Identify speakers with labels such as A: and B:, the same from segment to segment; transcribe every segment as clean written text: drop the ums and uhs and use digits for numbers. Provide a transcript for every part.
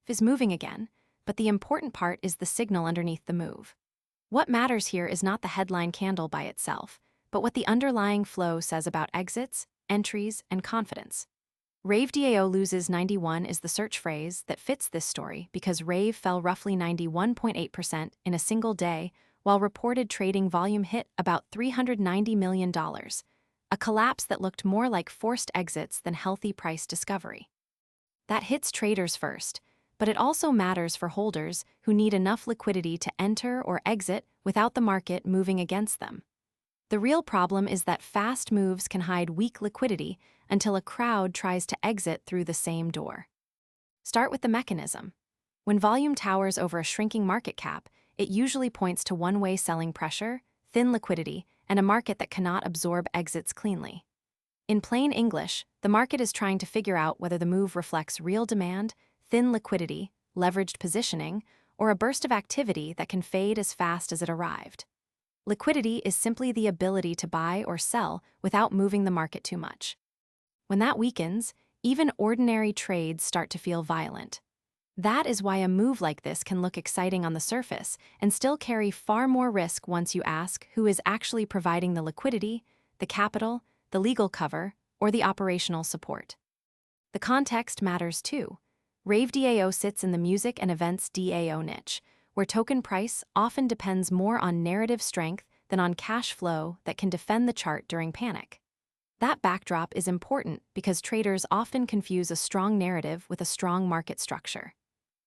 A: is moving again, but the important part is the signal underneath the move. What matters here is not the headline candle by itself, but what the underlying flow says about exits, entries, and confidence. RaveDAO Loses 91 is the search phrase that fits this story because RAVE fell roughly 91.8% in a single day, while reported trading volume hit about $390 million, a collapse that looked more like forced exits than healthy price discovery. That hits traders first, but it also matters for holders who need enough liquidity to enter or exit without the market moving against them. The real problem is that fast moves can hide weak liquidity until a crowd tries to exit through the same door. Start with the mechanism. When volume towers over a shrinking market cap, it usually points to one-way selling pressure, thin liquidity, and a market that cannot absorb exits cleanly. In plain English, the market is trying to figure out whether the move reflects real demand, thin liquidity, leveraged positioning, or a burst of activity that can fade as fast as it arrived. Liquidity is simply the ability to buy or sell without moving the market too much. When that weakens, even ordinary trades start to feel violent. That is why a move like this can look exciting on the surface and still carry far more risk once you ask who is actually providing the liquidity, the capital, the legal cover, or the operational support. The context matters too. RaveDAO sits in the music and events DAO niche, where token price often depends more on narrative strength than on cash flow that can defend the chart during panic. That backdrop is important because traders often confuse a strong narrative with a strong market structure.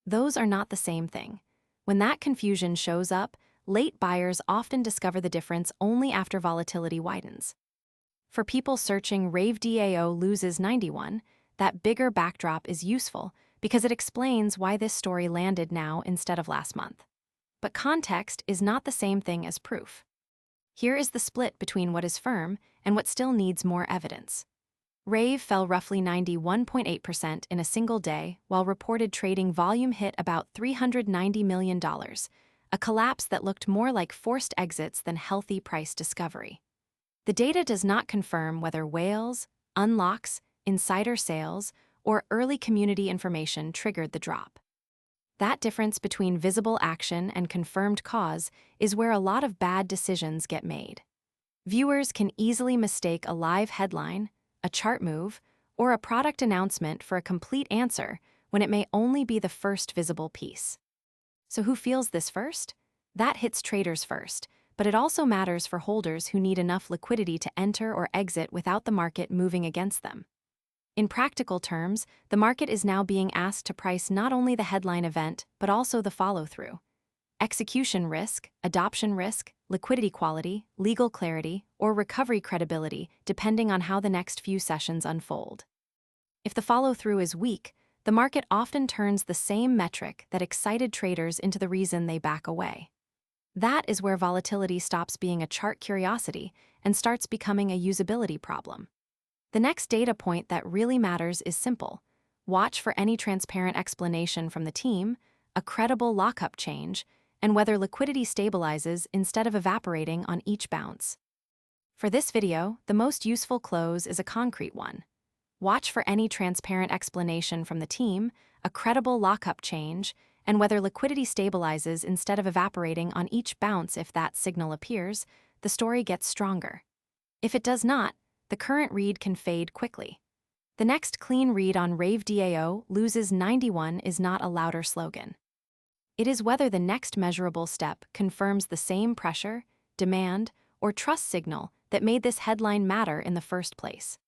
A: Those are not the same thing. When that confusion shows up, late buyers often discover the difference only after volatility widens. For people searching RaveDAO Loses 91, that bigger backdrop is useful because it explains why this story landed now instead of last month. But context is not the same thing as proof. Here is the split between what is firm and what still needs more evidence. RAVE fell roughly 91.8% in a single day, while reported trading volume hit about $390 million, a collapse that looked more like forced exits than healthy price discovery. The data does not confirm whether whales, unlocks, insider sales, or early community information triggered the drop. That difference between visible action and confirmed cause is where a lot of bad decisions get made. Viewers can easily mistake a live headline, a chart move, or a product announcement for a complete answer when it may only be the first visible piece. So who feels this first? That hits traders first, but it also matters for holders who need enough liquidity to enter or exit without the market moving against them. In practical terms, the market is now being asked to price not only the headline event, but also the follow-through. Execution risk, adoption risk, liquidity quality, legal clarity, or recovery credibility, depending on how the next few sessions unfold. If the follow-through is weak, the market often turns the same metric that excited traders into the reason they back away. That is where volatility stops being a chart curiosity and starts becoming a usability problem. The next data point that really matters is simple. Watch for any transparent explanation from the team, a credible lockup change, and whether liquidity stabilizes instead of evaporating on each bounce. For this video, the most useful close is a concrete one. Watch for any transparent explanation from the team, a credible lockup change, and whether liquidity stabilizes instead of evaporating on each bounce. If that signal appears, the story gets stronger. If it does not, the current read can fade quickly. The next clean read on RaveDAO Loses 91 is not a louder slogan. It is whether the next measurable step confirms the same pressure, demand, or trust signal that made this headline matter in the first place.